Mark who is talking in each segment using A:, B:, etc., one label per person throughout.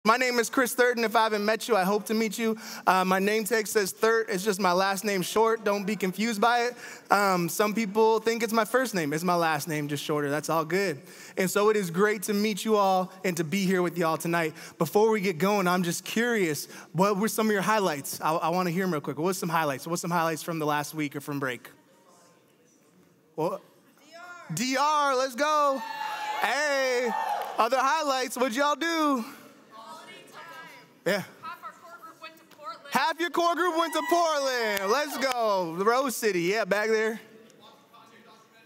A: My name is Chris Thurton. If I haven't met you, I hope to meet you. My name tag says Thurt. It's just my last name short. Don't be confused by it. Some people think it's my first name. It's my last name, just shorter. That's all good. And so it is great to meet you all and to be here with you all tonight. Before we get going, I'm just curious, what were some of your highlights? I want to hear them real quick. What's some highlights? What's some highlights from the last week or from break? What? DR, let's go. Hey, other highlights, what'd y'all do? Yeah.
B: Half our core group went to Portland.
A: Half your core group went to Portland. Let's go. The Rose City. Yeah, back there.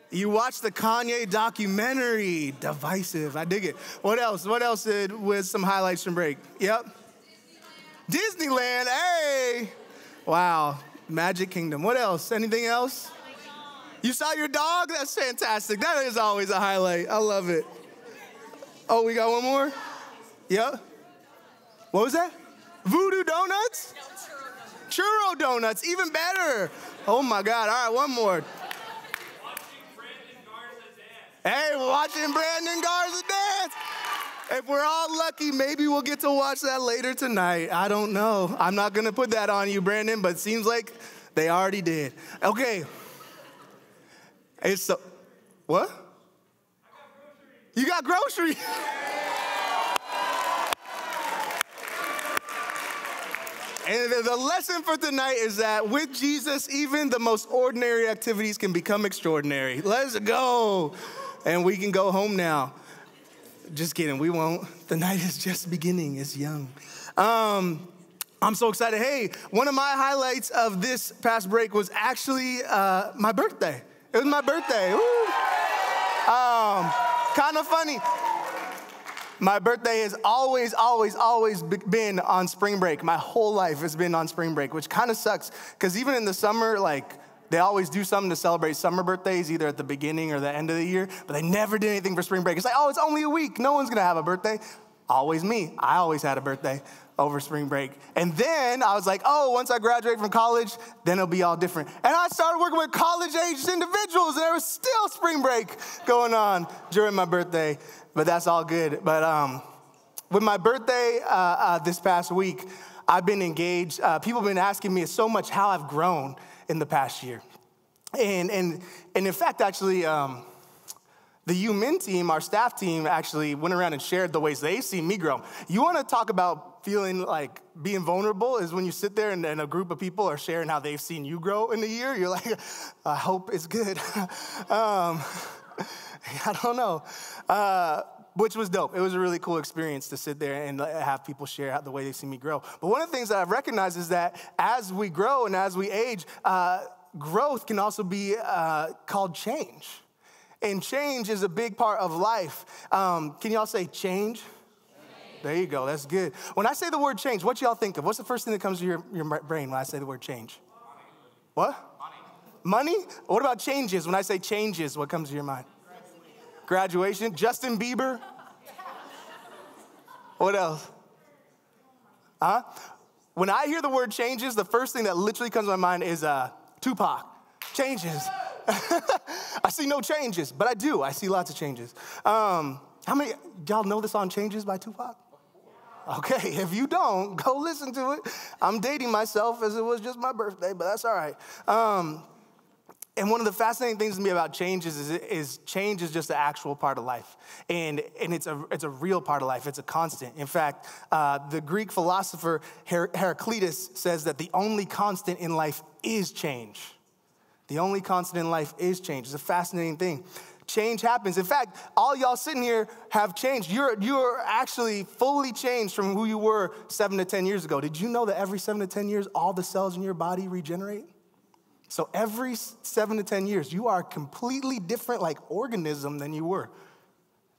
A: You watched the Kanye documentary. Divisive. I dig it. What else? What else was some highlights from break? Yep. Disneyland. Hey. Wow. Magic Kingdom. What else? Anything else? You saw your dog? That's fantastic. That is always a highlight. I love it. Oh, we got one more? Yep. What was that? Voodoo donuts?
B: No,
A: Churro donuts, even better. Oh my God, all right, one more. Hey, we're watching Brandon Garza dance. If we're all lucky, maybe we'll get to watch that later tonight. I don't know. I'm not gonna put that on you, Brandon, but it seems like they already did. Okay. It's so, what? You got groceries? And the lesson for tonight is that with Jesus, even the most ordinary activities can become extraordinary. Let's go. And we can go home now. Just kidding, we won't. The night is just beginning, it's young. I'm so excited. Hey, one of my highlights of this past break was actually my birthday. It was my birthday. Kind of funny. My birthday has always been on spring break. My whole life has been on spring break, which kind of sucks because even in the summer, like, they always do something to celebrate summer birthdays, either at the beginning or the end of the year, but they never did anything for spring break. It's like, oh, it's only a week. No one's going to have a birthday. Always me. I always had a birthday over spring break. And then I was like, oh, once I graduate from college, then it'll be all different. And I started working with college-aged individuals, and there was still spring break going on during my birthday. But that's all good. But with my birthday this past week, I've been engaged. People have been asking me so much how I've grown in the past year. And in fact, actually, the UMin team, our staff team, actually went around and shared the ways they see me grow. You want to talk about feeling like being vulnerable is when you sit there and a group of people are sharing how they've seen you grow in the year. You're like, I hope it's good. I don't know, which was dope. It was a really cool experience to sit there and have people share the way they see me grow. But one of the things that I've recognized is that as we grow and as we age, growth can also be called change. And change is a big part of life. Can y'all say change? There you go. That's good. When I say the word change, what y'all think of? What's the first thing that comes to your brain when I say the word change? What? Money? What about changes? When I say changes, what comes to your mind? Graduation. Justin Bieber. What else? Huh? When I hear the word changes, the first thing that literally comes to my mind is Tupac. Changes. I see no changes, but I do. I see lots of changes. How many y'all know the song Changes by Tupac? Okay, if you don't, go listen to it. I'm dating myself as it was just my birthday, but that's all right. And one of the fascinating things to me about changes is change is just an actual part of life. And it's a real part of life. It's a constant. In fact, the Greek philosopher Heraclitus says that the only constant in life is change. The only constant in life is change. It's a fascinating thing. Change happens. In fact, all y'all sitting here have changed. You're actually fully changed from who you were 7 to 10 years ago. Did you know that every 7 to 10 years, all the cells in your body regenerate? So every 7 to 10 years, you are a completely different organism than you were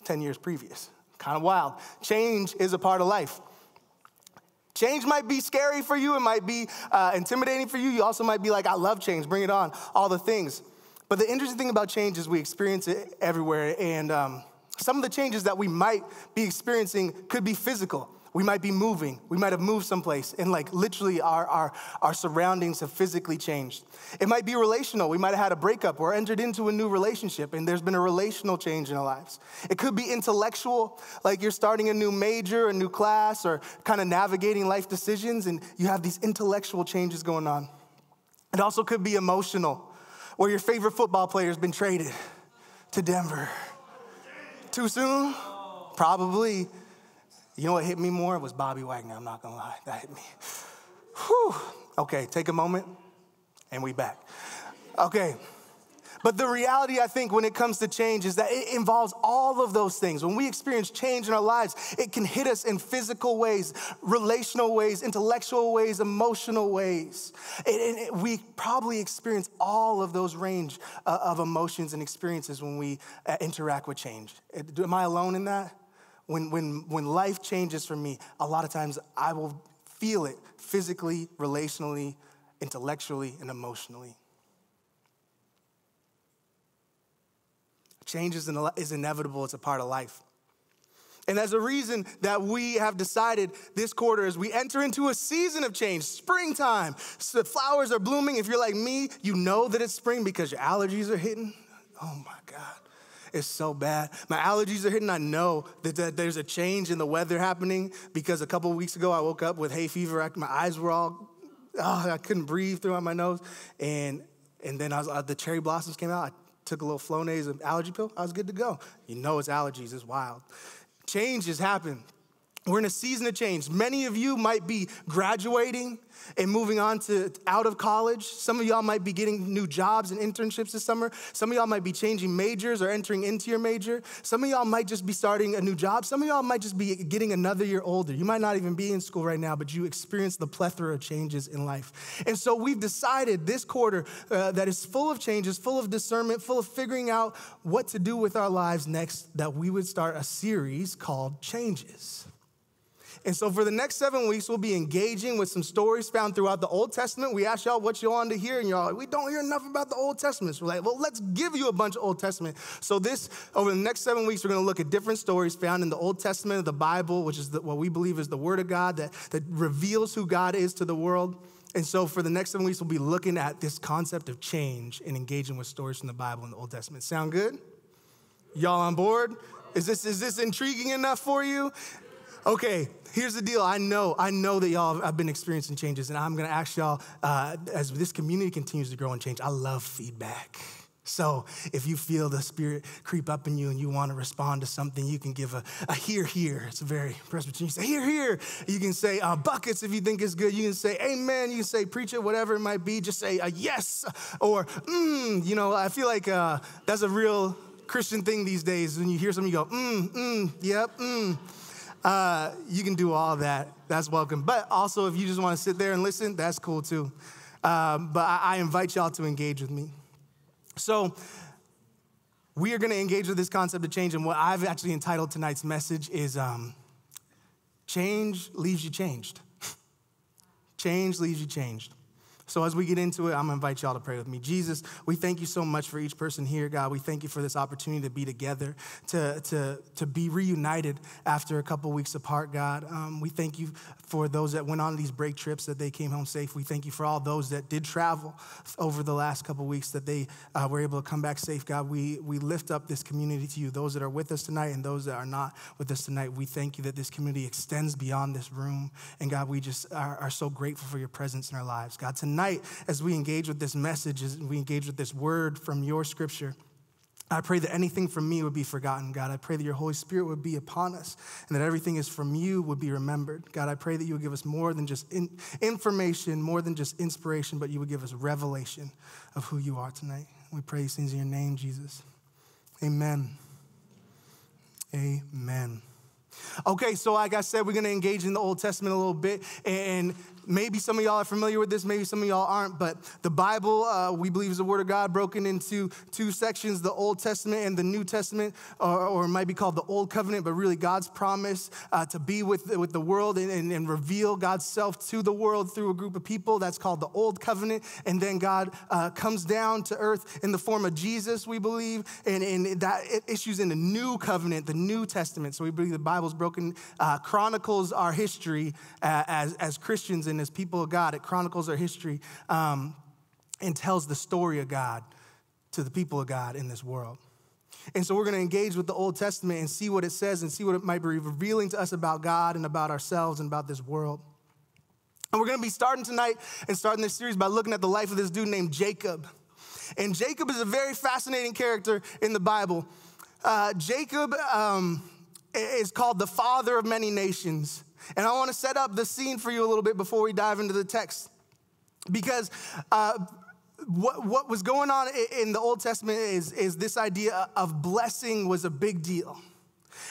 A: 10 years previous. Kind of wild. Change is a part of life. Change might be scary for you. It might be intimidating for you. You also might be like, I love change. Bring it on. All the things. But the interesting thing about change is we experience it everywhere. And some of the changes that we might be experiencing could be physical. We might be moving. We might have moved someplace, and like literally our surroundings have physically changed. It might be relational. We might have had a breakup or entered into a new relationship, and there's been a relational change in our lives. It could be intellectual, like you're starting a new major, a new class, or kind of navigating life decisions, and you have these intellectual changes going on. It also could be emotional, where your favorite football player has been traded to Denver. Too soon? Probably. You know what hit me more? It was Bobby Wagner, I'm not gonna lie. That hit me. Whew. Okay, take a moment, and we back. Okay. But the reality, I think, when it comes to change is that it involves all of those things. When we experience change in our lives, it can hit us in physical ways, relational ways, intellectual ways, emotional ways. We probably experience all of those range of emotions and experiences when we interact with change. Am I alone in that? When life changes for me, a lot of times I will feel it physically, relationally, intellectually, and emotionally. Change is inevitable. It's a part of life. And there's a reason that we have decided this quarter as we enter into a season of change, springtime. So the flowers are blooming. If you're like me, you know that it's spring because your allergies are hitting. Oh my God, it's so bad. My allergies are hitting. I know that there's a change in the weather happening because a couple of weeks ago I woke up with hay fever. My eyes were all, I couldn't breathe through my nose. And then the cherry blossoms came out. I took a little Flonase, an allergy pill. I was good to go. You know it's allergies. It's wild. Change has happened. We're in a season of change. Many of you might be graduating and moving on to out of college. Some of y'all might be getting new jobs and internships this summer. Some of y'all might be changing majors or entering into your major. Some of y'all might just be starting a new job. Some of y'all might just be getting another year older. You might not even be in school right now, but you experience the plethora of changes in life. And so we've decided this quarter that is full of changes, full of discernment, full of figuring out what to do with our lives next, that we would start a series called Changes. And so for the next 7 weeks, we'll be engaging with some stories found throughout the Old Testament. We asked y'all what you wanted to hear, and y'all like, we don't hear enough about the Old Testament. So we're like, well, let's give you a bunch of Old Testament. So over the next 7 weeks, we're going to look at different stories found in the Old Testament of the Bible, which is what we believe is the Word of God that reveals who God is to the world. And so for the next 7 weeks, we'll be looking at this concept of change and engaging with stories from the Bible and the Old Testament. Sound good? Y'all on board? Is this intriguing enough for you? Okay, here's the deal. I know that y'all have been experiencing changes, and I'm going to ask y'all, as this community continues to grow and change, I love feedback. So if you feel the Spirit creep up in you and you want to respond to something, you can give a hear, hear. It's a very Presbyterian. You say, hear, hear. You can say buckets if you think it's good. You can say amen. You can say preach it, whatever it might be. Just say yes or I feel like that's a real Christian thing these days. When you hear something, you go, yep, you can do all that. That's welcome. But also, if you just want to sit there and listen, that's cool too. But I invite y'all to engage with me. So we are going to engage with this concept of change. And what I've actually entitled tonight's message is Change Leaves You Changed. Change leaves you changed. So as we get into it, I'm going to invite y'all to pray with me. Jesus, we thank you so much for each person here, God. We thank you for this opportunity to be together, to be reunited after a couple weeks apart, God. We thank you for those that went on these break trips, that they came home safe. We thank you for all those that did travel over the last couple weeks, that they were able to come back safe, God. We lift up this community to you, those that are with us tonight and those that are not with us tonight. We thank you that this community extends beyond this room. And God, we just are so grateful for your presence in our lives. God, tonight, as we engage with this message, as we engage with this word from your scripture, I pray that anything from me would be forgotten, God. I pray that your Holy Spirit would be upon us and that everything is from you would be remembered. God, I pray that you would give us more than just information, more than just inspiration, but you would give us revelation of who you are tonight. We pray these things in your name, Jesus. Amen. Amen. Okay, so like I said, we're going to engage in the Old Testament a little bit, and maybe some of y'all are familiar with this, maybe some of y'all aren't, but the Bible, we believe, is the Word of God broken into two sections, the Old Testament and the New Testament, or it might be called the Old Covenant, but really God's promise to be with the world and reveal God's self to the world through a group of people. That's called the Old Covenant, and then God comes down to earth in the form of Jesus, we believe, and that it issues in the New Covenant, the New Testament. So we believe the Bible Bible's broken, chronicles our history as Christians and as people of God. It chronicles our history and tells the story of God to the people of God in this world. And so we're going to engage with the Old Testament and see what it says and see what it might be revealing to us about God and about ourselves and about this world. And we're going to be starting tonight and starting this series by looking at the life of this dude named Jacob. And Jacob is a very fascinating character in the Bible. Jacob is called the father of many nations. And I want to set up the scene for you a little bit before we dive into the text. Because what was going on in the Old Testament is this idea of blessing was a big deal.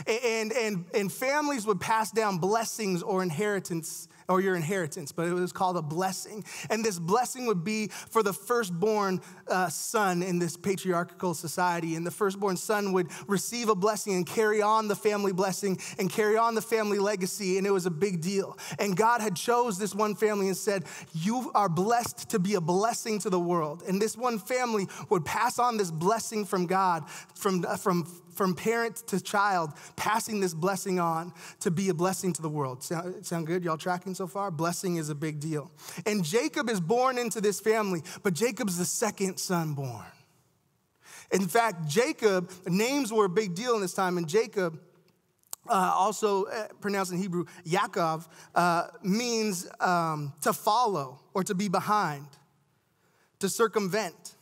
A: And families would pass down blessings or inheritance, or your inheritance, but it was called a blessing. And this blessing would be for the firstborn son in this patriarchal society. And the firstborn son would receive a blessing and carry on the family blessing and carry on the family legacy. And it was a big deal. And God had chose this one family and said, you are blessed to be a blessing to the world. And this one family would pass on this blessing from God, from parent to child, passing this blessing on to be a blessing to the world. Sound good? Y'all tracking so far? Blessing is a big deal. And Jacob is born into this family, but Jacob's the second son born. In fact, Jacob, names were a big deal in this time, and Jacob, also pronounced in Hebrew, Yaakov, means to follow or to be behind, to circumvent,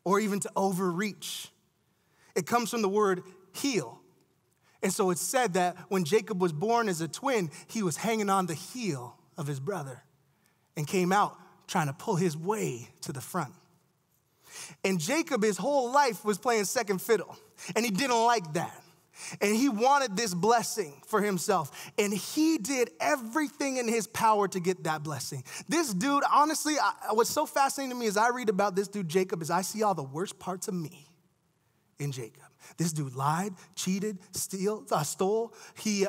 A: or even to overreach. It comes from the word heel. And so it's said that when Jacob was born as a twin, he was hanging on the heel of his brother and came out trying to pull his way to the front. And Jacob, his whole life, was playing second fiddle, and he didn't like that. And he wanted this blessing for himself, and he did everything in his power to get that blessing. This dude, honestly, what's so fascinating to me as I read about this dude, Jacob, is I see all the worst parts of me in Jacob. This dude lied, cheated, stole. He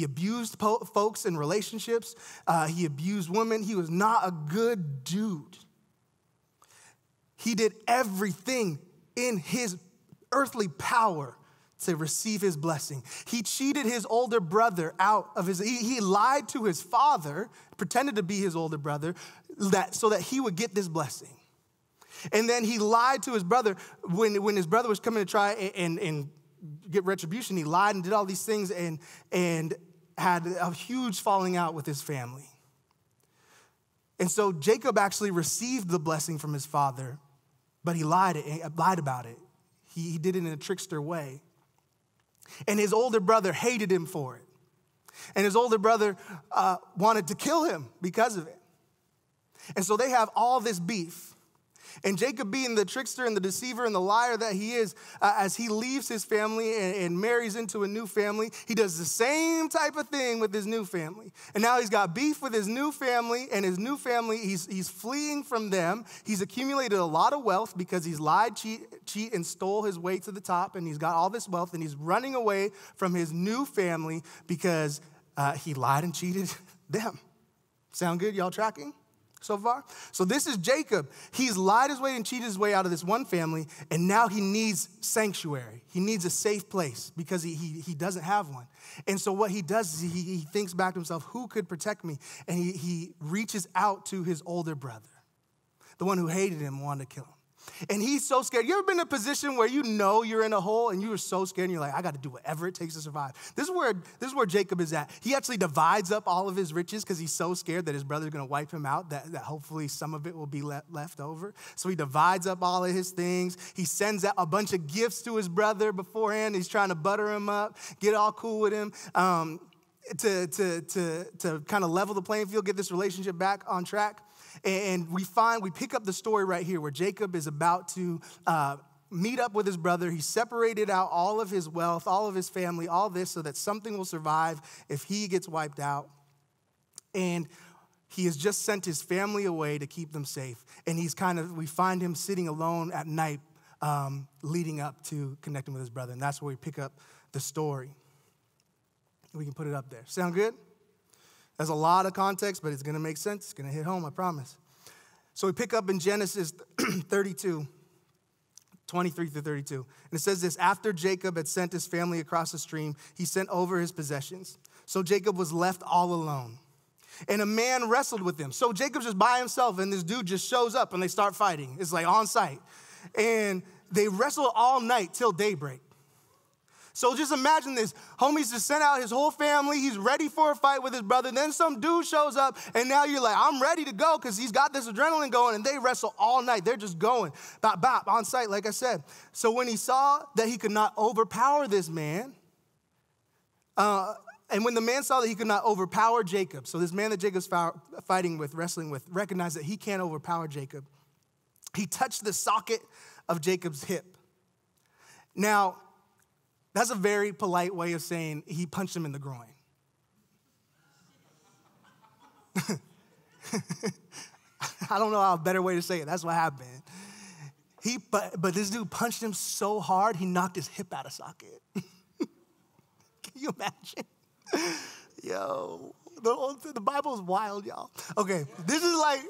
A: abused folks in relationships. He abused women. He was not a good dude. He did everything in his earthly power to receive his blessing. He cheated his older brother out of he lied to his father, pretended to be his older brother, so that he would get this blessing. And then he lied to his brother when his brother was coming to try and get retribution. He lied and did all these things and had a huge falling out with his family. And so Jacob actually received the blessing from his father, but he lied about it. He did it in a trickster way. And his older brother hated him for it. And his older brother wanted to kill him because of it. And so they have all this beef. And Jacob, being the trickster and the deceiver and the liar that he is, as he leaves his family and marries into a new family, he does the same type of thing with his new family. And now he's got beef with his new family, and his new family, he's fleeing from them. He's accumulated a lot of wealth because he's lied, cheat, and stole his way to the top, and he's got all this wealth, and he's running away from his new family because he lied and cheated them. Sound good? Y'all tracking so far? So this is Jacob. He's lied his way and cheated his way out of this one family, and now he needs sanctuary. He needs a safe place because he doesn't have one. And so what he does is he thinks back to himself, who could protect me? And he reaches out to his older brother, the one who hated him and wanted to kill him. And he's so scared. You ever been in a position where you know you're in a hole and you are so scared and you're like, I got to do whatever it takes to survive? This is where Jacob is at. He actually divides up all of his riches because he's so scared that his brother's going to wipe him out, that hopefully some of it will be left over. So he divides up all of his things. He sends out a bunch of gifts to his brother beforehand. He's trying to butter him up, get all cool with him, to kind of level the playing field, get this relationship back on track. And we pick up the story right here where Jacob is about to meet up with his brother. He separated out all of his wealth, all of his family, all this so that something will survive if he gets wiped out. And he has just sent his family away to keep them safe. And we find him sitting alone at night leading up to connecting with his brother. And that's where we pick up the story. We can put it up there. Sound good? There's a lot of context, but it's going to make sense. It's going to hit home, I promise. So we pick up in Genesis 32, 23 through 32. And it says this, after Jacob had sent his family across the stream, he sent over his possessions. So Jacob was left all alone. And a man wrestled with him. So Jacob's just by himself, and this dude just shows up, and they start fighting. It's like on sight. And they wrestle all night till daybreak. So just imagine this. Homie's just sent out his whole family. He's ready for a fight with his brother. Then some dude shows up, and now you're like, I'm ready to go because he's got this adrenaline going, and they wrestle all night. They're just going, bop, bop, on sight, like I said. So when he saw that he could not overpower this man, and when the man saw that he could not overpower Jacob, so this man that Jacob's fighting with, wrestling with, recognized that he can't overpower Jacob, he touched the socket of Jacob's hip. Now, that's a very polite way of saying he punched him in the groin. I don't know how a better way to say it. That's what happened. But this dude punched him so hard, he knocked his hip out of socket. Can you imagine? Yo, the Bible is wild, y'all. Okay, this is like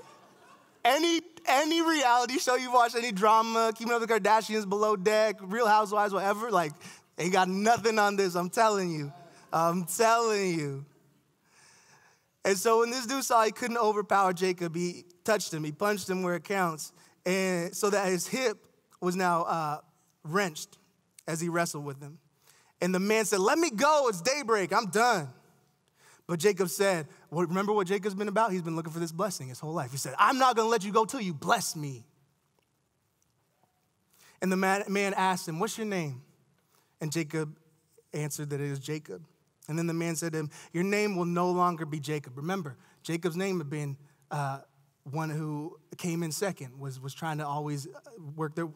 A: any reality show you've watched, any drama, Keeping Up with the Kardashians, Below Deck, Real Housewives, whatever, like, ain't got nothing on this, I'm telling you. I'm telling you. And so when this dude saw he couldn't overpower Jacob, he touched him, he punched him where it counts, and so that his hip was now wrenched as he wrestled with him. And the man said, let me go, it's daybreak, I'm done. But Jacob said, well, remember what Jacob's been about? He's been looking for this blessing his whole life. He said, I'm not gonna let you go till you bless me. And the man asked him, what's your name? And Jacob answered that it is Jacob. And then the man said to him, your name will no longer be Jacob. Remember, Jacob's name had been one who came in second, was trying to always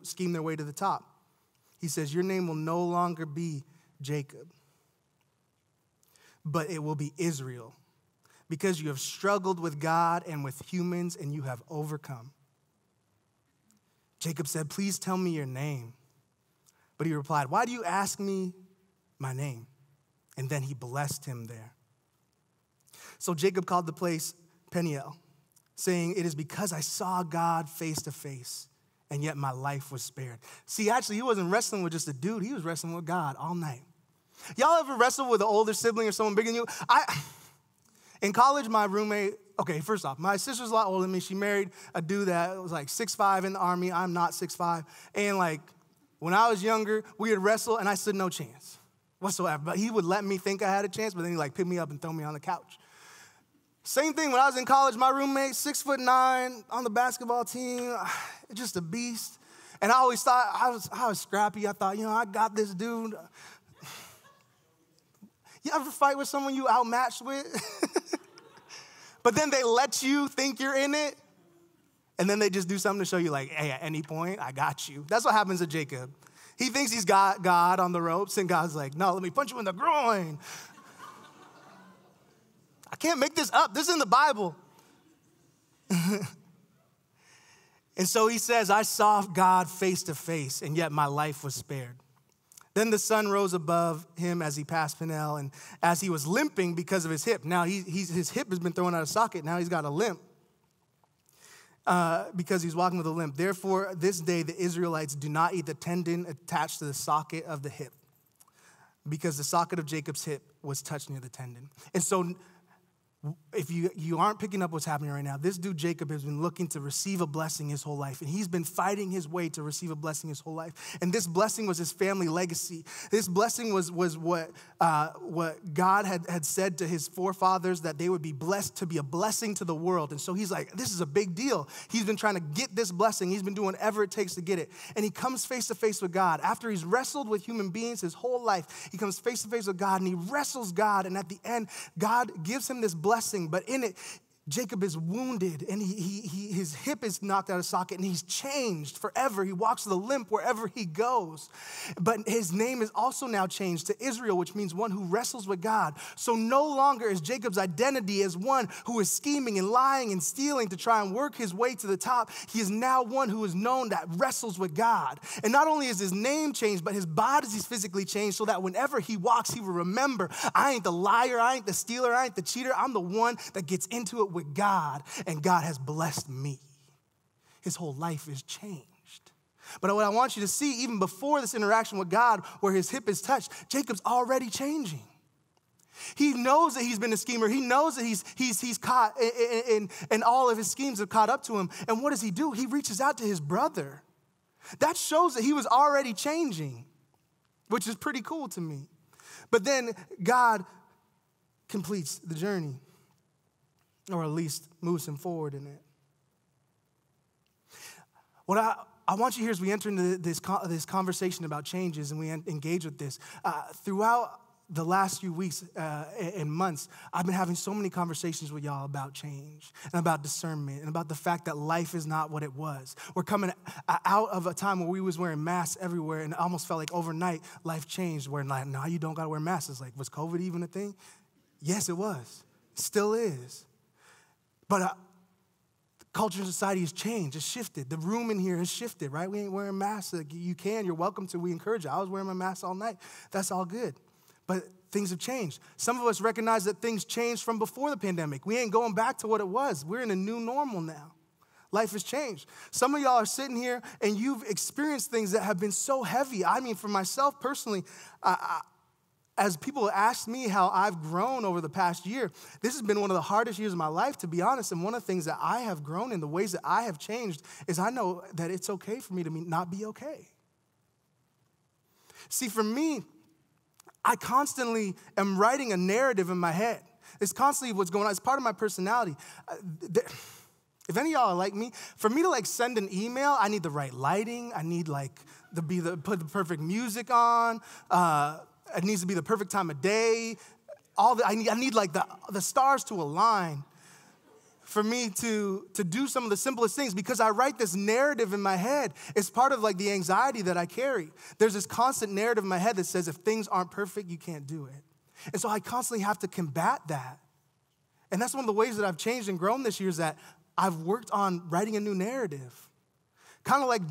A: scheme their way to the top. He says, your name will no longer be Jacob, but it will be Israel, because you have struggled with God and with humans and you have overcome. Jacob said, please tell me your name. But he replied, why do you ask me my name? And then he blessed him there. So Jacob called the place Peniel, saying, it is because I saw God face to face, and yet my life was spared. See, actually, he wasn't wrestling with just a dude. He was wrestling with God all night. Y'all ever wrestle with an older sibling or someone bigger than you? In college, my roommate, okay, first off, my sister's a lot older than me. She married a dude that was like 6'5" in the Army. I'm not 6'5". And like, when I was younger, we would wrestle, and I stood no chance whatsoever. But he would let me think I had a chance, but then he'd like pick me up and throw me on the couch. Same thing when I was in college, my roommate, 6'9", on the basketball team, just a beast. And I always thought I was scrappy. I thought, I got this dude. You ever fight with someone you outmatched with? But then they let you think you're in it, and then they just do something to show you like, hey, at any point, I got you. That's what happens to Jacob. He thinks he's got God on the ropes, and God's like, no, let me punch you in the groin. I can't make this up. This is in the Bible. And so he says, I saw God face to face, and yet my life was spared. Then the sun rose above him as he passed Peniel, and as he was limping because of his hip. Now his hip has been thrown out of socket. Now he's got a limp because he's walking with a limp. Therefore, this day the Israelites do not eat the tendon attached to the socket of the hip, because the socket of Jacob's hip was touched near the tendon. And so if you aren't picking up what's happening right now, this dude Jacob has been looking to receive a blessing his whole life, and he's been fighting his way to receive a blessing his whole life. And this blessing was his family legacy. This blessing was what God had said to his forefathers, that they would be blessed to be a blessing to the world. And so he's like, this is a big deal. He's been trying to get this blessing. He's been doing whatever it takes to get it. And he comes face to face with God. After he's wrestled with human beings his whole life, he comes face to face with God, and he wrestles God. And at the end, God gives him this blessing. But in it, Jacob is wounded, and his hip is knocked out of socket, and he's changed forever. He walks with a limp wherever he goes. But his name is also now changed to Israel, which means one who wrestles with God. So no longer is Jacob's identity as one who is scheming and lying and stealing to try and work his way to the top. He is now one who is known that wrestles with God. And not only is his name changed, but his body is physically changed, so that whenever he walks, he will remember, I ain't the liar, I ain't the stealer, I ain't the cheater. I'm the one that gets into it with God, and God has blessed me. His whole life is changed. But what I want you to see, even before this interaction with God, where his hip is touched, Jacob's already changing. He knows that he's been a schemer. He knows that he's caught, and all of his schemes have caught up to him. And what does he do? He reaches out to his brother. That shows that he was already changing, which is pretty cool to me. But then God completes the journey, or at least moves him forward in it. What I want you here as we enter into this conversation about changes and we engage with this, throughout the last few weeks and months, I've been having so many conversations with y'all about change and about discernment and about the fact that life is not what it was. We're coming out of a time where we was wearing masks everywhere, and it almost felt like overnight life changed, where like, now you don't got to wear masks. It's like, was COVID even a thing? Yes, it was. It still is. But culture and society has changed. It's shifted. The room in here has shifted, right? We ain't wearing masks. Like, you're welcome to. We encourage you. I was wearing my mask all night. That's all good. But things have changed. Some of us recognize that things changed from before the pandemic. We ain't going back to what it was. We're in a new normal now. Life has changed. Some of y'all are sitting here and you've experienced things that have been so heavy. I mean, for myself personally, as people ask me how I've grown over the past year, this has been one of the hardest years of my life, to be honest. And one of the things that I have grown in, the ways that I have changed, is I know that it's okay for me to not be okay. See, for me, I constantly am writing a narrative in my head. It's constantly what's going on. It's part of my personality. If any of y'all are like me, for me to like send an email, I need the right lighting. I need like put the perfect music on. It needs to be the perfect time of day. I need like the stars to align for me to do some of the simplest things, because I write this narrative in my head. It's part of like the anxiety that I carry. There's this constant narrative in my head that says if things aren't perfect, you can't do it. And so I constantly have to combat that. And that's one of the ways that I've changed and grown this year, is that I've worked on writing a new narrative. Kind of like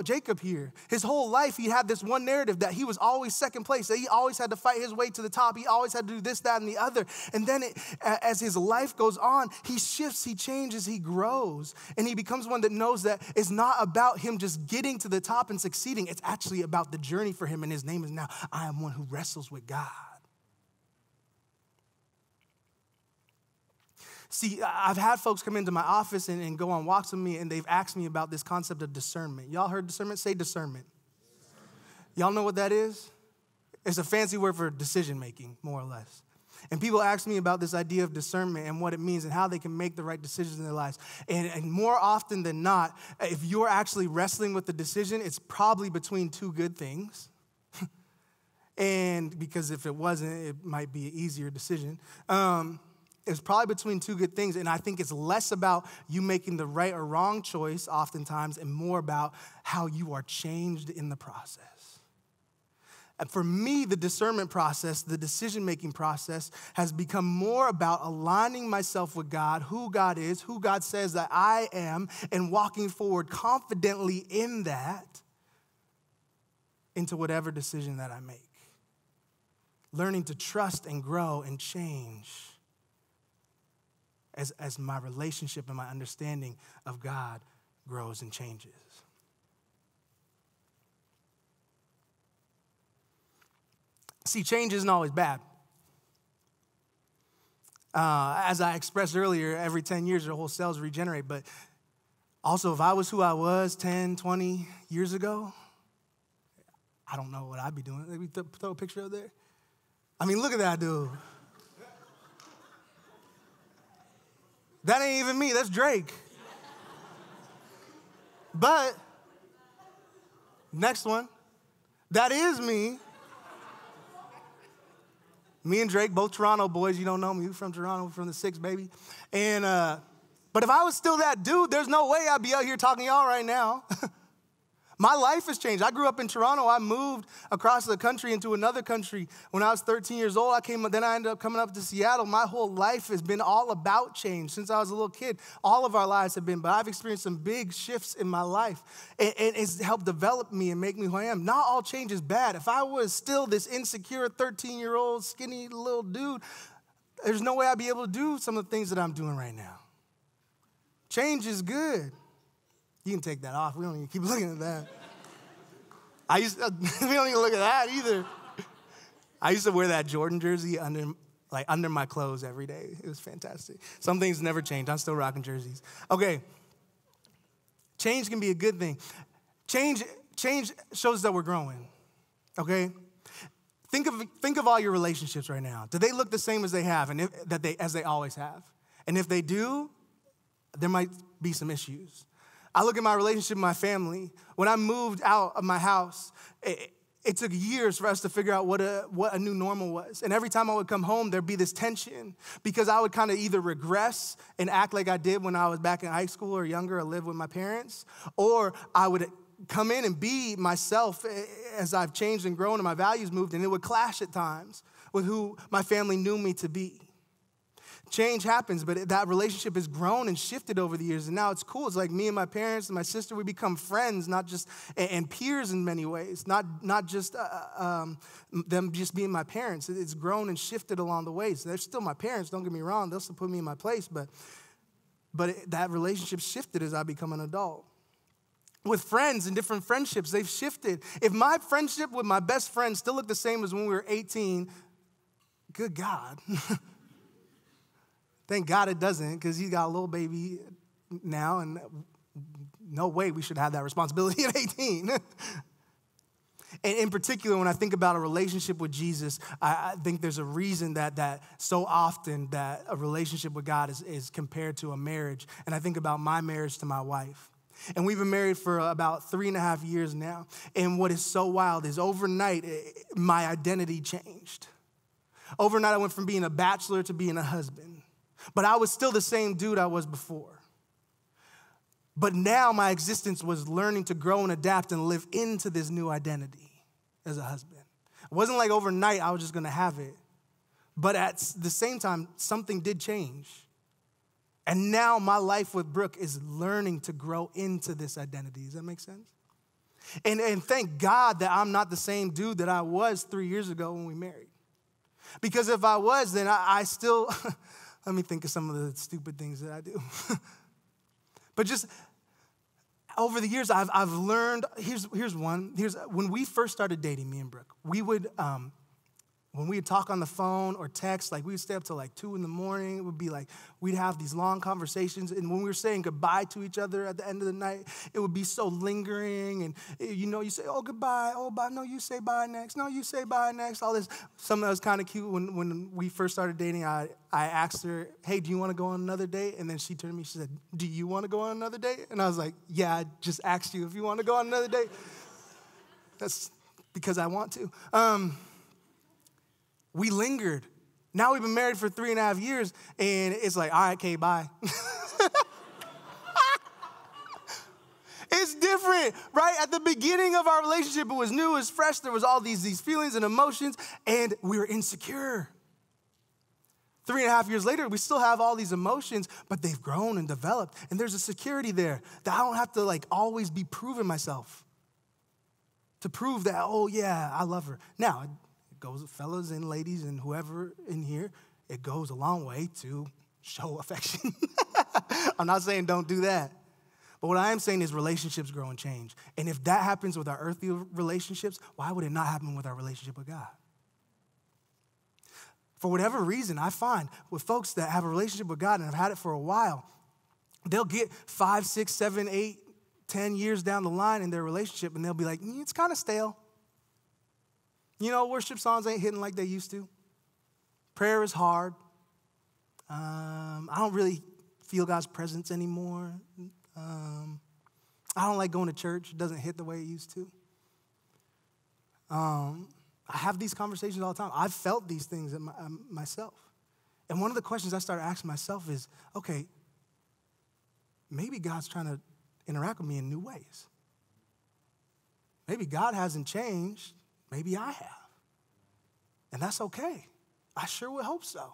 A: Jacob here. His whole life, he had this one narrative that he was always second place, that he always had to fight his way to the top. He always had to do this, that, and the other. And then as his life goes on, he shifts, he changes, he grows. And he becomes one that knows that it's not about him just getting to the top and succeeding. It's actually about the journey for him. And his name is now, I am one who wrestles with God. See, I've had folks come into my office and go on walks with me, and they've asked me about this concept of discernment. Y'all heard discernment? Say discernment. Y'all know what that is? It's a fancy word for decision-making, more or less. And people ask me about this idea of discernment and what it means and how they can make the right decisions in their lives. And more often than not, if you're actually wrestling with the decision, it's probably between two good things. And because if it wasn't, it might be an easier decision. It's probably between two good things, and I think it's less about you making the right or wrong choice oftentimes and more about how you are changed in the process. And for me, the discernment process, the decision-making process, has become more about aligning myself with God, who God is, who God says that I am, and walking forward confidently in that into whatever decision that I make. Learning to trust and grow and change as my relationship and my understanding of God grows and changes. See, change isn't always bad. As I expressed earlier, every 10 years, your whole cells regenerate. But also, if I was who I was 10, 20 years ago, I don't know what I'd be doing. Let me throw a picture up there. I mean, look at that dude. That ain't even me, that's Drake. But, next one, that is me. Me and Drake, both Toronto boys. You don't know me, we're from Toronto, we're from the 6, baby. And, but if I was still that dude, there's no way I'd be out here talking to y'all right now. My life has changed. I grew up in Toronto. I moved across the country into another country when I was 13 years old. Then I ended up coming up to Seattle. My whole life has been all about change since I was a little kid. All of our lives have been, but I've experienced some big shifts in my life. And it's helped develop me and make me who I am. Not all change is bad. If I was still this insecure 13-year-old skinny little dude, there's no way I'd be able to do some of the things that I'm doing right now. Change is good. You can take that off. We don't even keep looking at that. We don't even look at that either. I used to wear that Jordan jersey under my clothes every day. It was fantastic. Some things never change. I'm still rocking jerseys. Okay. Change can be a good thing. Change shows that we're growing. Okay? Think of all your relationships right now. Do they look the same as they have and as they always have? And if they do, there might be some issues. I look at my relationship with my family. When I moved out of my house, it took years for us to figure out what a new normal was. And every time I would come home, there'd be this tension because I would kind of either regress and act like I did when I was back in high school or younger or live with my parents, or I would come in and be myself as I've changed and grown and my values moved, and it would clash at times with who my family knew me to be. Change happens, but that relationship has grown and shifted over the years, and now it's cool. It's like me and my parents and my sister, we become friends, not just, and peers in many ways, not just them just being my parents. It's grown and shifted along the way. So they're still my parents, don't get me wrong. They'll still put me in my place, but that relationship shifted as I become an adult. With friends and different friendships, they've shifted. If my friendship with my best friend still looked the same as when we were 18, good God. Thank God it doesn't, because he's got a little baby now, and no way we should have that responsibility at 18. And in particular, when I think about a relationship with Jesus, I think there's a reason that so often that a relationship with God is compared to a marriage. And I think about my marriage to my wife. And we've been married for about 3.5 years now. And what is so wild is overnight, my identity changed. Overnight, I went from being a bachelor to being a husband. But I was still the same dude I was before. But now my existence was learning to grow and adapt and live into this new identity as a husband. It wasn't like overnight I was just going to have it. But at the same time, something did change. And now my life with Brooke is learning to grow into this identity. Does that make sense? And thank God that I'm not the same dude that I was 3 years ago when we married. Because if I was, then I still, let me think of some of the stupid things that I do. But just over the years, I've learned, here's one. When we first started dating, me and Brooke, we would, when we'd talk on the phone or text, like we would stay up till like 2 in the morning. It would be like, we'd have these long conversations. And when we were saying goodbye to each other at the end of the night, it would be so lingering. And you say, oh, goodbye, oh, bye. No, you say bye next. No, you say bye next. All this. Something that was kind of cute when we first started dating, I asked her, hey, do you want to go on another date? And then she turned to me, she said, do you want to go on another date? And I was like, yeah, I just asked you if you want to go on another date. That's because I want to. We lingered. Now we've been married for 3.5 years, and it's like, all right, okay, bye. It's different, right? At the beginning of our relationship, it was new, it was fresh. There was all these feelings and emotions, and we were insecure. 3.5 years later, we still have all these emotions, but they've grown and developed, and there's a security there that I don't have to like always be proving myself to prove that, oh yeah, I love her. Now, goes, fellas and ladies and whoever in here, it goes a long way to show affection. I'm not saying don't do that. But what I am saying is relationships grow and change. And if that happens with our earthly relationships, why would it not happen with our relationship with God? For whatever reason, I find with folks that have a relationship with God and have had it for a while, they'll get 5, 6, 7, 8, 10 years down the line in their relationship, and they'll be like, it's kind of stale. Worship songs ain't hitting like they used to. Prayer is hard. I don't really feel God's presence anymore. I don't like going to church. It doesn't hit the way it used to. I have these conversations all the time. I've felt these things myself. And one of the questions I started asking myself is, okay, maybe God's trying to interact with me in new ways. Maybe God hasn't changed. Maybe I have. And that's okay. I sure would hope so.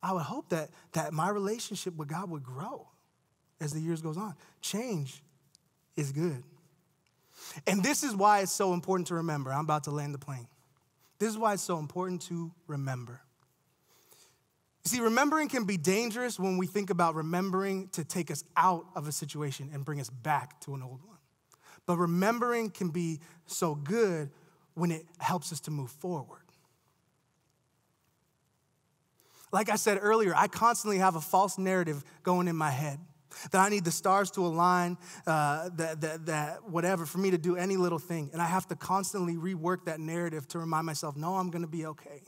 A: I would hope that my relationship with God would grow as the years goes on. Change is good. And this is why it's so important to remember. I'm about to land the plane. This is why it's so important to remember. You see, remembering can be dangerous when we think about remembering to take us out of a situation and bring us back to an old one. But remembering can be so good when it helps us to move forward. Like I said earlier, I constantly have a false narrative going in my head that I need the stars to align, that whatever, for me to do any little thing. And I have to constantly rework that narrative to remind myself, no, I'm going to be okay.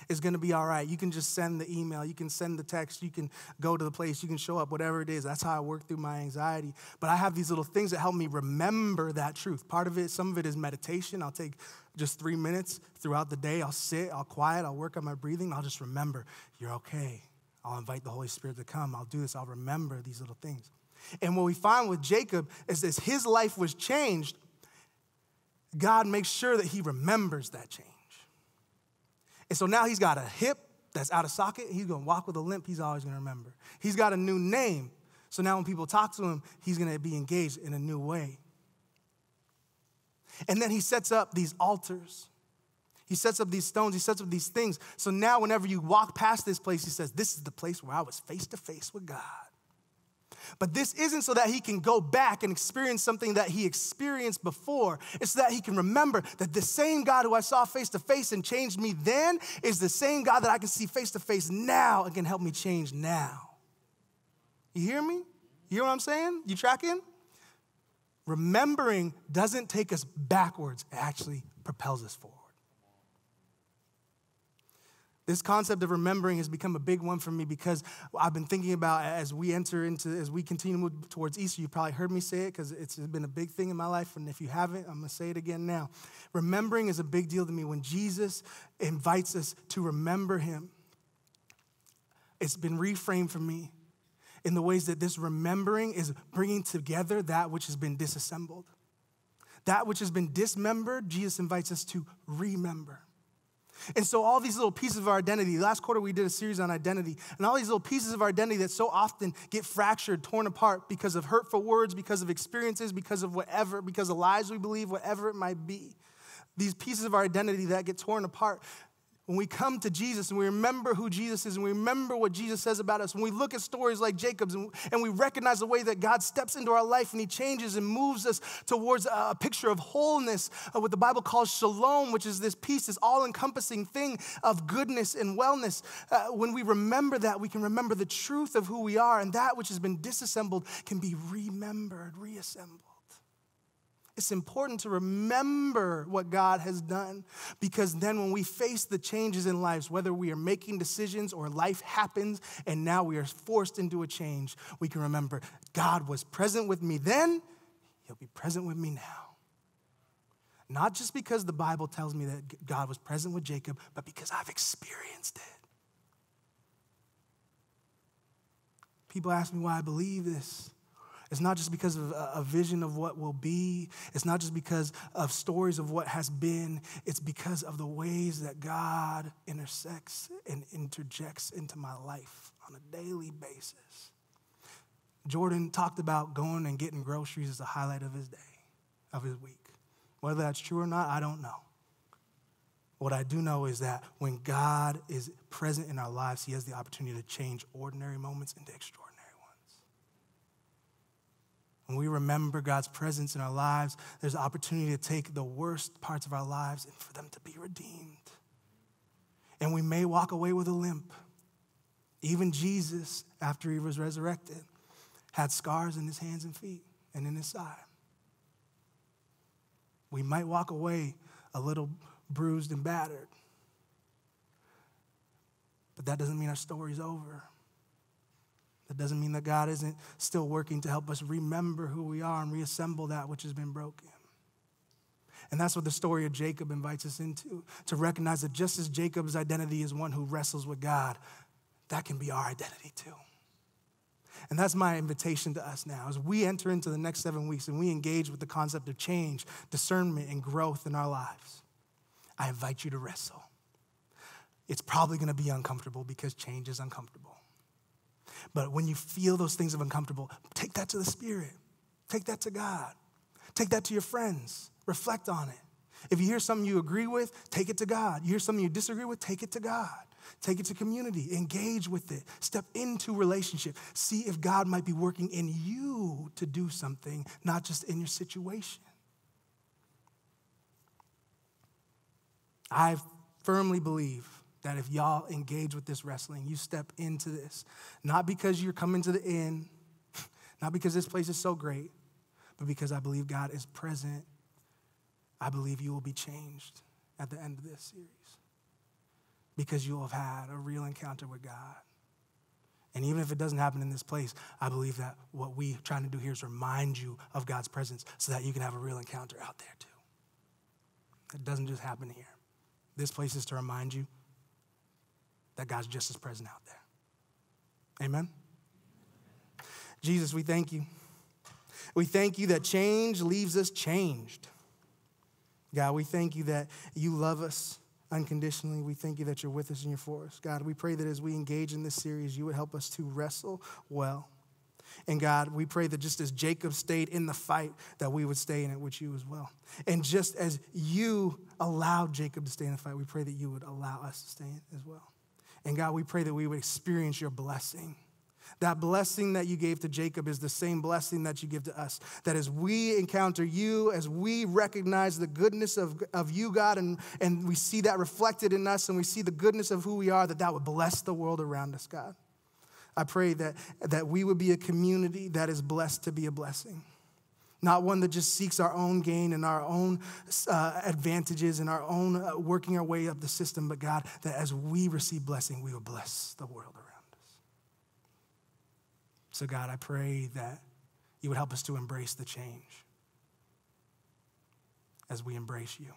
A: It's going to be all right. You can just send the email. You can send the text. You can go to the place. You can show up, whatever it is. That's how I work through my anxiety. But I have these little things that help me remember that truth. Part of it, some of it is meditation. I'll take just 3 minutes throughout the day. I'll sit, I'll quiet, I'll work on my breathing. I'll just remember, you're okay. I'll invite the Holy Spirit to come. I'll do this. I'll remember these little things. And what we find with Jacob is as his life was changed, God makes sure that he remembers that change. And so now he's got a hip that's out of socket. He's going to walk with a limp. He's always going to remember. He's got a new name. So now when people talk to him, he's going to be engaged in a new way. And then he sets up these altars. He sets up these stones. He sets up these things. So now whenever you walk past this place, he says, this is the place where I was face to face with God. But this isn't so that he can go back and experience something that he experienced before. It's so that he can remember that the same God who I saw face to face and changed me then is the same God that I can see face to face now and can help me change now. You hear me? You hear what I'm saying? You tracking? Remembering doesn't take us backwards. It actually propels us forward. This concept of remembering has become a big one for me because I've been thinking about as we continue to move towards Easter, you probably heard me say it because it's been a big thing in my life. And if you haven't, I'm going to say it again now. Remembering is a big deal to me. When Jesus invites us to remember him, it's been reframed for me in the ways that this remembering is bringing together that which has been disassembled. That which has been dismembered, Jesus invites us to remember. And so all these little pieces of our identity, last quarter we did a series on identity, and all these little pieces of our identity that so often get fractured, torn apart because of hurtful words, because of experiences, because of whatever, because of lies we believe, whatever it might be. These pieces of our identity that get torn apart. When we come to Jesus and we remember who Jesus is and we remember what Jesus says about us, when we look at stories like Jacob's and we recognize the way that God steps into our life and he changes and moves us towards a picture of wholeness, what the Bible calls shalom, which is this peace, this all-encompassing thing of goodness and wellness. When we remember that, we can remember the truth of who we are, and that which has been disassembled can be remembered, reassembled. It's important to remember what God has done, because then when we face the changes in lives, whether we are making decisions or life happens and now we are forced into a change, we can remember God was present with me then, he'll be present with me now. Not just because the Bible tells me that God was present with Jacob, but because I've experienced it. People ask me why I believe this. It's not just because of a vision of what will be. It's not just because of stories of what has been. It's because of the ways that God intersects and interjects into my life on a daily basis. Jordan talked about going and getting groceries as a highlight of his day, of his week. Whether that's true or not, I don't know. What I do know is that when God is present in our lives, he has the opportunity to change ordinary moments into extraordinary. When we remember God's presence in our lives, there's an opportunity to take the worst parts of our lives and for them to be redeemed. And we may walk away with a limp. Even Jesus, after he was resurrected, had scars in his hands and feet and in his side. We might walk away a little bruised and battered. But that doesn't mean our story's over. That doesn't mean that God isn't still working to help us remember who we are and reassemble that which has been broken. And that's what the story of Jacob invites us into, to recognize that just as Jacob's identity is one who wrestles with God, that can be our identity too. And that's my invitation to us now. As we enter into the next 7 weeks and we engage with the concept of change, discernment, and growth in our lives, I invite you to wrestle. It's probably going to be uncomfortable because change is uncomfortable. But when you feel those things of uncomfortable, take that to the Spirit. Take that to God. Take that to your friends. Reflect on it. If you hear something you agree with, take it to God. You hear something you disagree with, take it to God. Take it to community. Engage with it. Step into relationship. See if God might be working in you to do something, not just in your situation. I firmly believe that if y'all engage with this wrestling, you step into this, not because you're coming to the end, not because this place is so great, but because I believe God is present. I believe you will be changed at the end of this series because you will have had a real encounter with God. And even if it doesn't happen in this place, I believe that what we're trying to do here is remind you of God's presence so that you can have a real encounter out there too. It doesn't just happen here. This place is to remind you that God's just as present out there. Amen? Jesus, we thank you. We thank you that change leaves us changed. God, we thank you that you love us unconditionally. We thank you that you're with us and you're for us. God, we pray that as we engage in this series, you would help us to wrestle well. And God, we pray that just as Jacob stayed in the fight, that we would stay in it with you as well. And just as you allowed Jacob to stay in the fight, we pray that you would allow us to stay in it as well. And God, we pray that we would experience your blessing. That blessing that you gave to Jacob is the same blessing that you give to us. That as we encounter you, as we recognize the goodness of you, God, and we see that reflected in us and we see the goodness of who we are, that would bless the world around us, God. I pray that we would be a community that is blessed to be a blessing. Not one that just seeks our own gain and our own advantages and our own working our way up the system, but God, that as we receive blessing, we will bless the world around us. So God, I pray that you would help us to embrace the change as we embrace you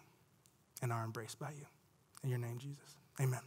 A: and are embraced by you. In your name, Jesus, amen.